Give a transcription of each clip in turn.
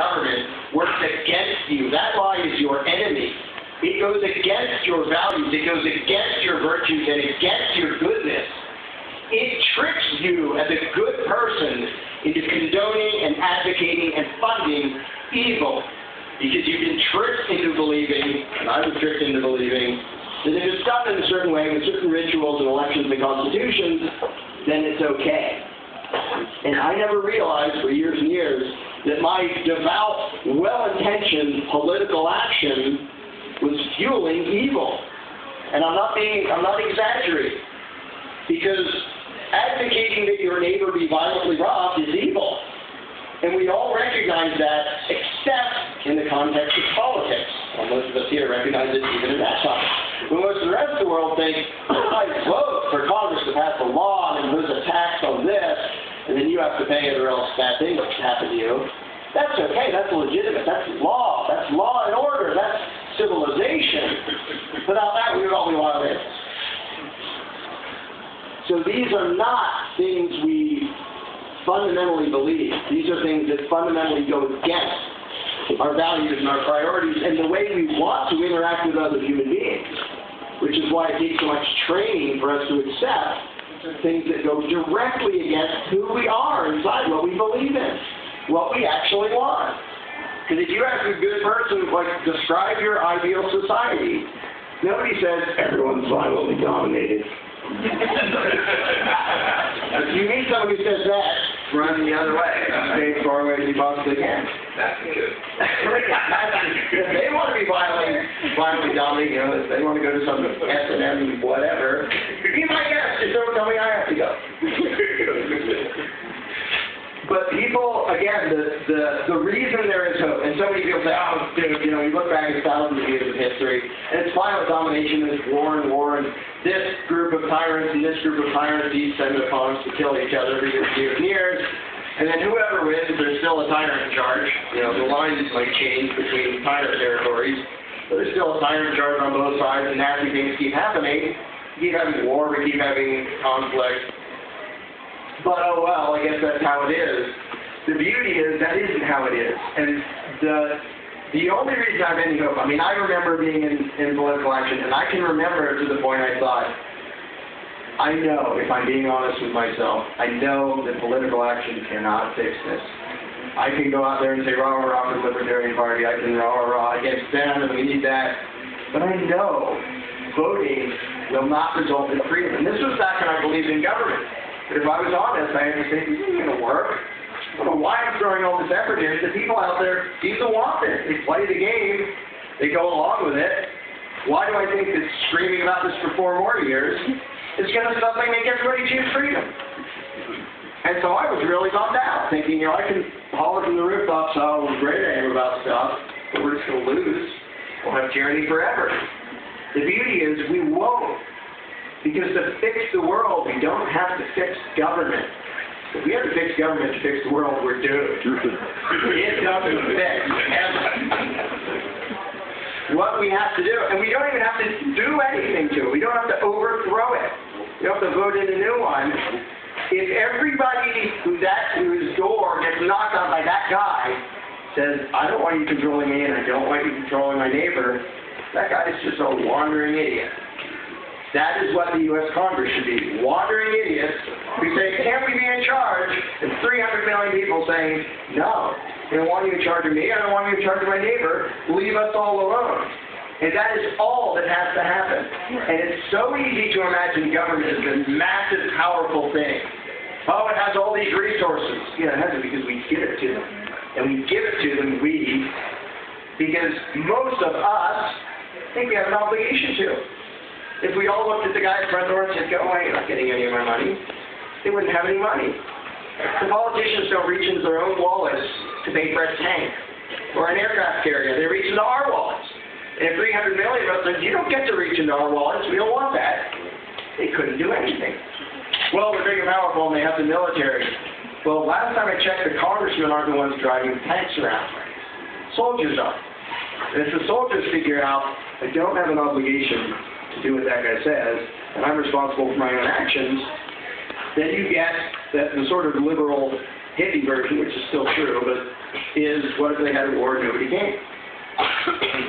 government works against you. That lie is your enemy. It goes against your values. It goes against your virtues and against your goodness. It tricks you as a good person into condoning and advocating and funding evil. Because you've been tricked into believing, and I was tricked into believing, that if it's done in a certain way with certain rituals and elections and constitutions, then it's okay. And I never realized for years and years that my devout, well-intentioned political action was fueling evil. And I'm not exaggerating. Because advocating that your neighbor be violently robbed is evil. And we all recognize that, except in the context of politics. Well, most of us here recognize it even in that time. But most of the rest of the world think, I vote for Congress to pass a law and impose a tax on this, and then you have to pay it or else bad things happen to you. That's okay. That's legitimate. That's law. That's law and order. That's civilization. Without that, we would all be wild animals. So these are not things we fundamentally believe. These are things that fundamentally go against our values and our priorities and the way we want to interact with other human beings, which is why it takes so much training for us to accept things that go directly against who we are inside, what we believe in, what we actually want. Because if you ask a good person, like, describe your ideal society, nobody says, everyone's violently dominated. If you meet someone who says that, run the other way. Stay as far away as you possibly can. That's good. If they want to be violently dominated, if they want to go to some S&M whatever, be my guest. Just don't tell me I have to go. But people, again, the reason there is hope, and so many people say, oh, dude, you look back at thousands of years of history, and it's violent domination, and it's war, and this group of tyrants and this group of tyrants descend upon us to kill each other for years and years and years, and then whoever wins, there's still a tyrant in charge. The lines might change between tyrant territories, but there's still a tyrant in charge on both sides, and nasty things keep happening. We keep having war, we keep having conflict. But, oh well, I guess that's how it is. The beauty is that isn't how it is. And the only reason I have any hope, I remember being in political action, and I can remember to the point I thought, I know, if I'm being honest with myself, I know that political action cannot fix this. I can go out there and say, rah, rah, rah, for the Libertarian Party, I can rah, rah, rah against them, and we need that. But I know voting will not result in freedom. And this was back when I believed in government. But if I was honest, I had to say, this isn't going to work. I don't know why I'm throwing all this effort in. The people out there seem to want this. They play the game. They go along with it. Why do I think that screaming about this for 4 more years is going to suddenly make everybody choose freedom? And so I was really bummed out, thinking, I can holler from the rooftops how great I am about stuff, but we're just going to lose. We'll have tyranny forever. The beauty is we won't. Because to fix the world, we don't have to fix government. If we have to fix government to fix the world, we're doomed. It doesn't fix ever. What we have to do, and we don't even have to do anything to it. We don't have to overthrow it. We don't have to vote in a new one. If everybody whose door gets knocked on by that guy says, I don't want you controlling me and I don't want you controlling my neighbor, that guy is just a wandering idiot. That is what the U.S. Congress should be. Wandering idiots who say, can't we be in charge? And 300 million people saying, no, I don't want you in charge of me. I don't want you in charge of my neighbor. Leave us all alone. And that is all that has to happen. And it's so easy to imagine government as this massive, powerful thing. Oh, it has all these resources. Yeah, it has it because we give it to them. And we give it to them, because most of us think we have an obligation to. If we all looked at the guy at the front door and said, go away, you're not getting any of my money, they wouldn't have any money. The politicians don't reach into their own wallets to pay for a tank or an aircraft carrier. They reach into our wallets. And if 300 million of us said, you don't get to reach into our wallets, we don't want that, they couldn't do anything. Well, they're big and powerful and they have the military. Well, last time I checked, the congressmen aren't the ones driving tanks around. Soldiers are. And if the soldiers figure out, I don't have an obligation to do what that guy says, and I'm responsible for my own actions, then you get the sort of liberal hippie version, which is still true, but is, what if they had a war and nobody came?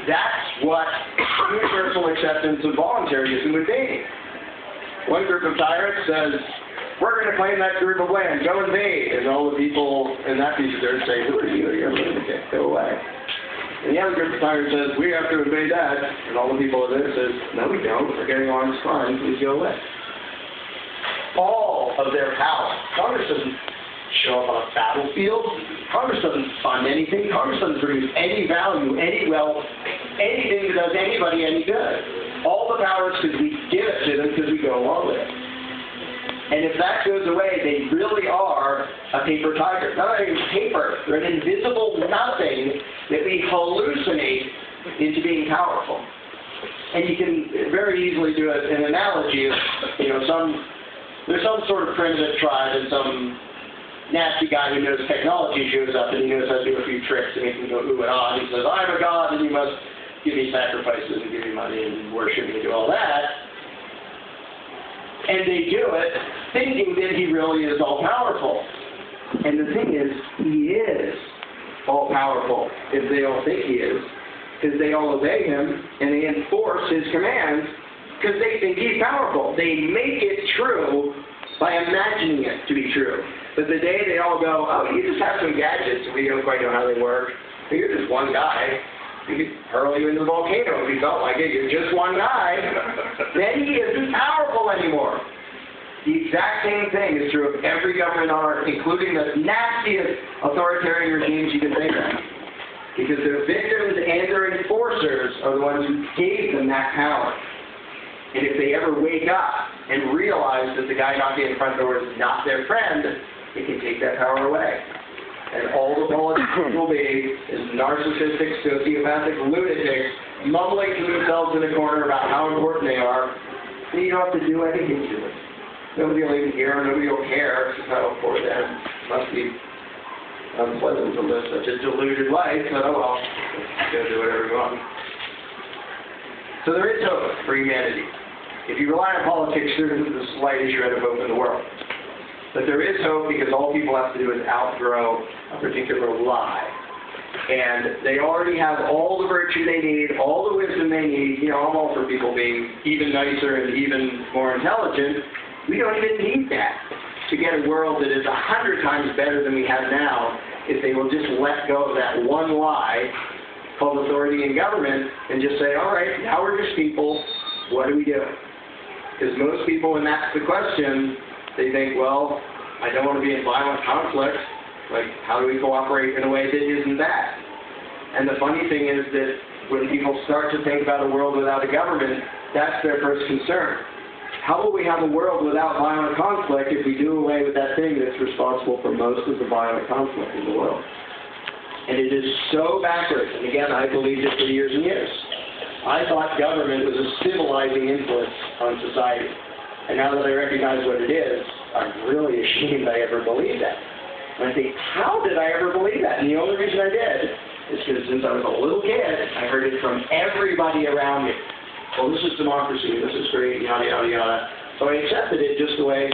That's what universal acceptance of voluntarism would be. One group of tyrants says, we're going to claim that group of land, go invade. And all the people in that piece of dirt say, who are you? You're a lunatic, go away. And the other group of tyrants says, we have to invade that. And all the people of this says, no we don't, we're getting along just fine, please go away. All of their power. Congress doesn't show up on a battlefield. Congress doesn't fund anything. Congress doesn't produce any value, any wealth, anything that does anybody any good. All the power is because we give it to them because we go along with it. And if that goes away, they really are a paper tiger. Not even paper. They're an invisible nothing that we hallucinate into being powerful. And you can very easily do an analogy of, there's some sort of primitive tribe and some nasty guy who knows technology shows up and he knows how to do a few tricks and he can go ooh and ah and he says, I'm a god and you must give me sacrifices and give me money and worship me and do all that. And they do it thinking that he really is all-powerful. And the thing is, he is all-powerful if they all think he is, because they all obey him and they enforce his commands because they think he's powerful. They make it true by imagining it to be true. But the day they all go, oh, you just have some gadgets and we don't quite know how they work. You're just one guy. We could hurl you into the volcano if you felt like it. You're just one guy. Then he isn't powerful anymore. The exact same thing is true of every government on earth, including the nastiest authoritarian regimes you can think of. Because their victims and their enforcers are the ones who gave them that power. And if they ever wake up and realize that the guy knocking at the front door is not their friend, they can take that power away. And all the politicians will be is narcissistic, sociopathic lunatics mumbling to themselves in a corner about how important they are. And you don't have to do anything to them. Nobody will even hear, nobody will care. So for them, it must be unpleasant to live such a deluded life. So, oh well, let's go do whatever you want. So there is hope for humanity. If you rely on politics, there isn't the slightest shred of hope in the world. But there is hope because all people have to do is outgrow a particular lie. And they already have all the virtue they need, all the wisdom they need. I'm all for people being even nicer and even more intelligent. We don't even need that to get a world that is 100 times better than we have now if they will just let go of that one lie called authority in government and just say, all right, now we're just people, what do we do? Because most people, when that's the question, they think, well, I don't want to be in violent conflict. Like, how do we cooperate in a way that isn't that? And the funny thing is that when people start to think about a world without a government, that's their first concern. How will we have a world without violent conflict if we do away with that thing that's responsible for most of the violent conflict in the world? And it is so backwards. And again, I believed it for years and years. I thought government was a civilizing influence on society. And now that I recognize what it is, I'm really ashamed I ever believed that. And I think, how did I ever believe that? And the only reason I did is because since I was a little kid, I heard it from everybody around me. Well, this is democracy, this is great, yada, yada, yada. So I accepted it just the way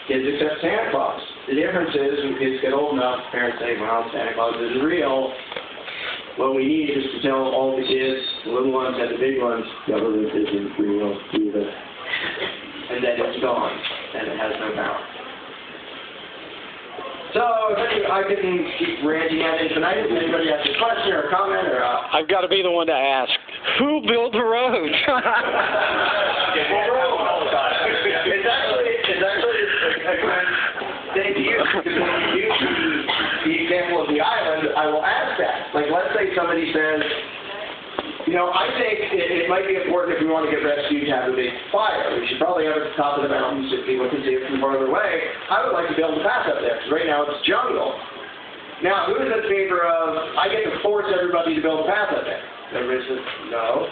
kids accept Santa Claus. The difference is, when kids get old enough, parents say, well, Santa Claus isn't real. What we need is to tell all the kids, the little ones and the big ones, government isn't real either. And then it's gone, and it has no power. So, I can keep ranting at infinitum. If anybody has a question or a comment or I've got to be the one to ask. Who built the road? It's actually thank you. When you use the example of the island, I will ask that. Like, let's say somebody says, I think it might be important if we want to get rescued to have a big fire. We should probably have it at the top of the mountains so people can see it from farther away. I would like to be able to pass up there, because right now it's jungle. Now, who is in favor of, I get to force everybody to build a path up there? Everybody says, no.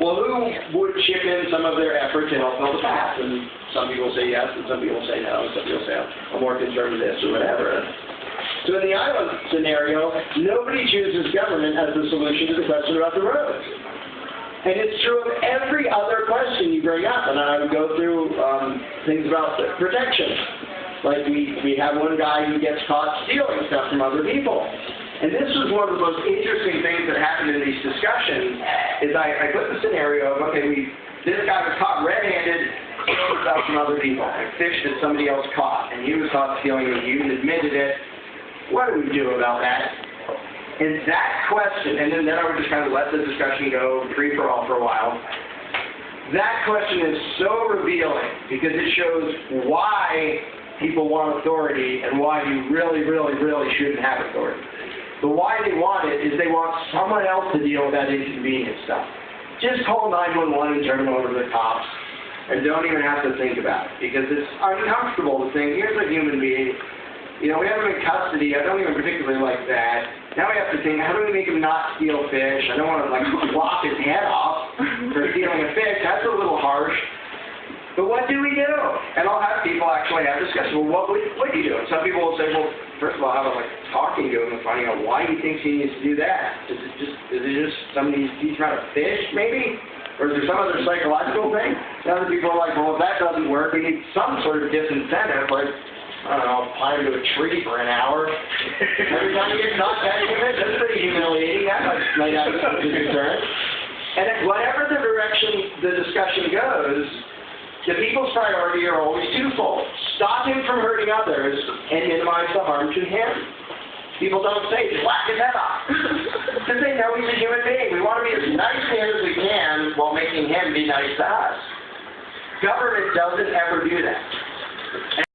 Well, who would chip in some of their effort to help build a path? And some people say yes, and some people say no, and some people say, I'm more concerned with this, or whatever. So in the island scenario, nobody chooses government as the solution to the question about the roads. And it's true of every other question you bring up. And I would go through things about protection. Like we have one guy who gets caught stealing stuff from other people. And this was one of the most interesting things that happened in these discussions, is I put the scenario of, okay, this guy was caught red-handed stealing stuff from other people, like fish that somebody else caught, and he was caught stealing it, he admitted it. What do we do about that? And that question, and then I would just kind of let the discussion go free-for-all for a while. That question is so revealing because it shows why people want authority and why you really, really, really shouldn't have authority. The why they want it is they want someone else to deal with that inconvenient stuff. Just call 911 and turn them over to the cops and don't even have to think about it because it's uncomfortable to think, here's a human being, we have him in custody, I don't even particularly like that. Now we have to think, how do we make him not steal fish? I don't want to lop his head off for stealing a fish. That's a little harsh. But what do we do? And I'll have people actually have discussions. Well, what do you do? And some people will say, well, first of all, how about talking to him and finding out why he thinks he needs to do that? Is it just somebody he's trying to fish, maybe? Or is there some other psychological thing? And other people are like, well, if that doesn't work, we need some sort of disincentive, like, I don't know, climb into a tree for an hour. Every time you get caught catching it, that's pretty humiliating. That might not be a concern. And whatever the direction the discussion goes, the people's priority are always twofold. Stop him from hurting others and minimize the harm to him. People don't say, just whack his head off. Because they know he's a human being. We want to be as nice to him as we can while making him be nice to us. Government doesn't ever do that.